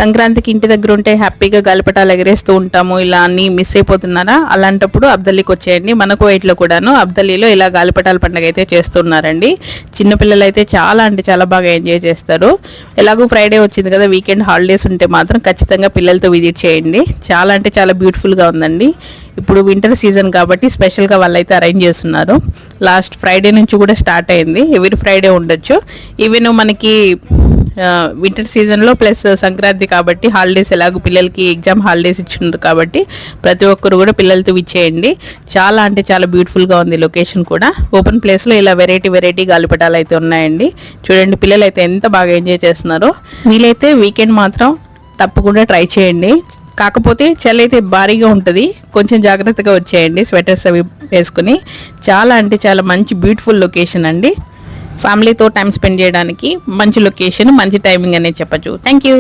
సంక్రాంతికి ఇంటి దగ్గర ఉంటే హ్యాపీగా గాలిపటాలు ఎగరేస్తూ ఉంటాము, ఇలా అన్ని మిస్ అయిపోతున్నారా? అలాంటప్పుడు అబ్దల్లికి వచ్చేయండి. మన కువైట్లో కూడాను అబ్దల్లిలో ఇలా గాలిపటాల పండుగ అయితే చేస్తున్నారండి. చిన్నపిల్లలు అయితే చాలా అంటే చాలా బాగా ఎంజాయ్ చేస్తారు. ఎలాగో ఫ్రైడే వచ్చింది కదా, వీకెండ్ హాలిడేస్ ఉంటే మాత్రం ఖచ్చితంగా పిల్లలతో విజిట్ చేయండి. చాలా అంటే చాలా బ్యూటిఫుల్గా ఉందండి. ఇప్పుడు వింటర్ సీజన్ కాబట్టి స్పెషల్గా వాళ్ళైతే అరేంజ్ చేస్తున్నారు. లాస్ట్ ఫ్రైడే నుంచి కూడా స్టార్ట్ అయింది. ఎవ్రీ ఫ్రైడే ఉండొచ్చు. ఈవెన్ మనకి వింటర్ సీజన్లో ప్లస్ సంక్రాంతి కాబట్టి హాలిడేస్ ఎలాగో పిల్లలకి ఎగ్జామ్ హాలిడేస్ ఇచ్చినారు కాబట్టి ప్రతి ఒక్కరు కూడా పిల్లలతో విచ్చేయండి. చాలా అంటే చాలా బ్యూటిఫుల్గా ఉంది లొకేషన్ కూడా. ఓపెన్ ప్లేస్లో ఇలా వెరైటీ గాలిపటాలు అయితే ఉన్నాయండి. చూడండి పిల్లలు అయితే ఎంత బాగా ఎంజాయ్ చేస్తున్నారో. వీలైతే వీకెండ్ మాత్రం తప్పకుండా ట్రై చేయండి. కాకపోతే చలి అయితే భారీగా ఉంటుంది, కొంచెం జాగ్రత్తగా వచ్చేయండి స్వెటర్స్ అవి వేసుకుని. చాలా అంటే చాలా మంచి బ్యూటిఫుల్ లొకేషన్ అండి. ఫ్యామిలీతో టైం స్పెండ్ చేయడానికి మంచి లొకేషన్, మంచి టైమింగ్ అనేది చెప్పచ్చు. Thank you.